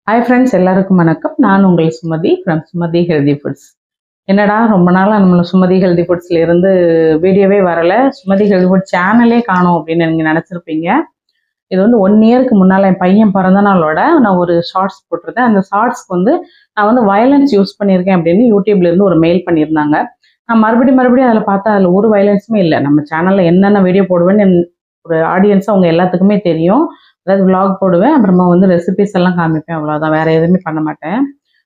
Hi friends, எல்லாருக்கும் வணக்கம். நான் உங்கள் Sumathi from Sumathi healthy foods. என்னடா ரொம்ப நாளாக நம்மளை சுமதி ஹெல்தி ஃபுட்ஸில் இருந்து வீடியோவே வரலை, சுமதி ஹெல்தி ஃபுட் சேனலே காணும் அப்படின்னு நீங்கள் நினச்சிருப்பீங்க. இது வந்து 1 இயருக்கு முன்னால் என் பையன் பிறந்த நாளோட நான் ஒரு ஷார்ட்ஸ் போட்டிருந்தேன். அந்த ஷார்ட்ஸ்க்கு நான் வந்து வயலன்ஸ் யூஸ் பண்ணியிருக்கேன் அப்படின்னு யூடியூப்லேருந்து ஒரு மெயில் பண்ணியிருந்தாங்க. நான் மறுபடியும் அதில் பார்த்தா அதில் ஒரு வயலன்ஸுமே இல்லை. நம்ம சேனலில் என்னென்ன வீடியோ போடுவேன்னு ஒரு ஆடியன்ஸ் அவங்க எல்லாத்துக்குமே தெரியும். அதாவது விளாக் போடுவேன், அப்புறமா ரெசிபிஸ் எல்லாம் காமிப்பேன், அவ்வளோதான். வேறு எதுவுமே பண்ண மாட்டேன்.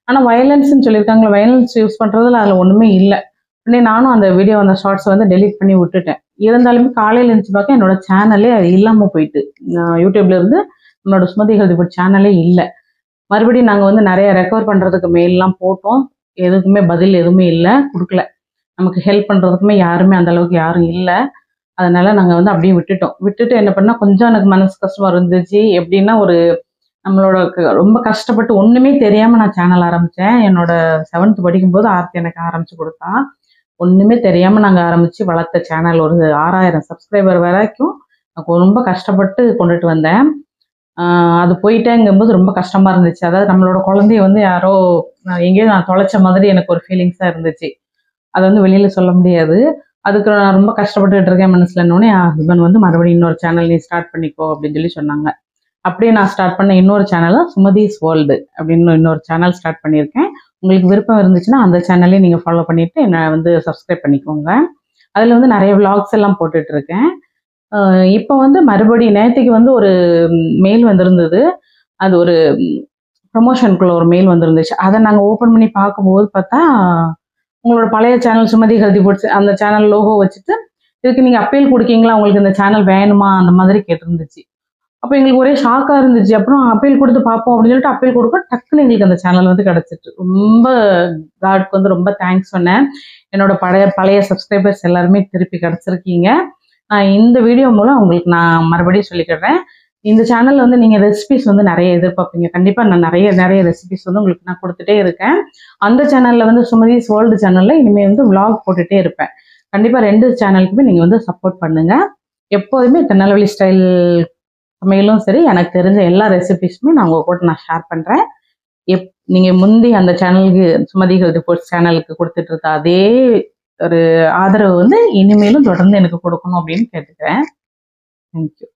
ஆனால் வயலன்ஸ்ன்னு சொல்லியிருக்காங்களே, வயலன்ஸ் யூஸ் பண்ணுறதுல அதில் ஒன்றுமே இல்லை. உடனே நானும் அந்த வீடியோ அந்த ஷார்ட்ஸ் டெலீட் பண்ணி விட்டுட்டேன். இருந்தாலுமே காலையில் இருந்துச்சு பார்க்க என்னோட சேனலே அது இல்லாமல் போயிட்டு, யூடியூப்லேருந்து என்னோட சுமதி ஹெல்தி ஃபுட் சேனலே இல்லை. மறுபடியும் நாங்கள் நிறைய ரெக்கவர் பண்ணுறதுக்கு மெயிலெலாம் போட்டோம். எதுக்குமே பதில் எதுவுமே இல்லை, கொடுக்கல. நமக்கு ஹெல்ப் பண்ணுறதுக்குமே யாருமே அந்தளவுக்கு யாரும் இல்லை. அதனால நாங்கள் அப்படியே விட்டுட்டு என்ன பண்ணால் கொஞ்சம் எனக்கு மனசு கஷ்டமாக இருந்துச்சு. எப்படின்னா நம்மளோட ரொம்ப கஷ்டப்பட்டு ஒன்றுமே தெரியாமல் நான் சேனல் ஆரம்பித்தேன். என்னோட 7th படிக்கும்போது ஆர்த்தி எனக்கு ஆரம்பித்து கொடுத்தா. ஒன்றுமே தெரியாமல் நாங்கள் ஆரம்பித்து வளர்த்த சேனல் ஒரு 6000 சப்ஸ்கிரைபர் வரைக்கும் ரொம்ப கஷ்டப்பட்டு கொண்டுட்டு வந்தேன். அது போயிட்டேங்கும்போது ரொம்ப கஷ்டமாக இருந்துச்சு. அதாவது நம்மளோட குழந்தைய யாரோ எங்கேயோ நான் தொலைச்ச மாதிரி எனக்கு ஒரு ஃபீலிங்ஸாக இருந்துச்சு. அதை வெளியில் சொல்ல முடியாது. அதுக்கு நான் ரொம்ப கஷ்டப்பட்டுட்டு இருக்கேன் மனசில். என்னோடனே என் ஹஸ்பண்ட் மறுபடியும் இன்னொரு சேனல் நீ ஸ்டார்ட் பண்ணிக்கோ அப்படின்னு சொன்னாங்க. அப்படியே நான் ஸ்டார்ட் பண்ண இன்னொரு சேனலும் சுமதிஸ் வேர்ல்டு அப்படின்னு இன்னொரு சேனல் ஸ்டார்ட் பண்ணியிருக்கேன். உங்களுக்கு விருப்பம் இருந்துச்சுன்னா அந்த சேனல்லே நீங்கள் ஃபாலோ பண்ணிவிட்டு என்னை சப்ஸ்கிரைப் பண்ணிக்கோங்க. அதில் நிறைய விளாக்ஸ் எல்லாம் போட்டுட்ருக்கேன். இப்போ மறுபடியும் நேற்றுக்கு ஒரு மெயில் வந்திருந்தது. அது ஒரு ப்ரொமோஷனுக்குள்ள ஒரு மெயில் வந்துருந்துச்சு. அதை நாங்கள் ஓப்பன் பண்ணி பார்க்கும்போது பார்த்தா, உங்களோட பழைய சேனல் சுமதி ஹெல்தி ஃபுட்ஸ் அந்த சேனல் லோகோ வச்சுட்டு, இதுக்கு நீங்கள் அப்பீல் கொடுக்கீங்களா, உங்களுக்கு இந்த சேனல் வேணுமா அந்த மாதிரி கேட்டிருந்துச்சு. அப்போ எங்களுக்கு ஒரே ஷாக்காக இருந்துச்சு. அப்புறம் அப்பீல் கொடுத்து பார்ப்போம் அப்படின்னு சொல்லிட்டு அப்பீல் கொடுக்க டக்குன்னு எங்களுக்கு அந்த சேனல் கிடச்சிட்டு, ரொம்ப காட்க்கு ரொம்ப தேங்க்ஸ் சொன்னேன். என்னோட பழைய சப்ஸ்கிரைபர்ஸ் எல்லாருமே திருப்பி கிடச்சிருக்கீங்க. நான் இந்த வீடியோ மூலம் உங்களுக்கு நான் மறுபடியும் சொல்லிக்கிறேன். இந்த சேனலில் நீங்கள் ரெசிபிஸ் நிறைய எதிர்பார்ப்பீங்க. கண்டிப்பாக நான் நிறைய ரெசிபிஸ் உங்களுக்கு நான் கொடுத்துட்டே இருக்கேன். அந்த சேனலில் சுமதிஸ் வேர்ல்டு சேனலில் இனிமேல் விளாக் போட்டுகிட்டே இருப்பேன். கண்டிப்பாக 2 சேனலுக்குமே நீங்கள் சப்போர்ட் பண்ணுங்கள். எப்போதுமே திருநெல்வேலி ஸ்டைல் சமையலும் சரி, எனக்கு தெரிஞ்ச எல்லா ரெசிபிஸுமே நான் உங்கள் கூட நான் ஷேர் பண்ணுறேன். நீங்கள் முந்தி அந்த சேனலுக்கு சுமதி ஹெல்தி ஃபுட்ஸ் சேனலுக்கு கொடுத்துட்டு இருக்க அதே ஒரு ஆதரவு இனிமேலும் தொடர்ந்து எனக்கு கொடுக்கணும் அப்படின்னு கேட்டுக்கிறேன். தேங்க்யூ.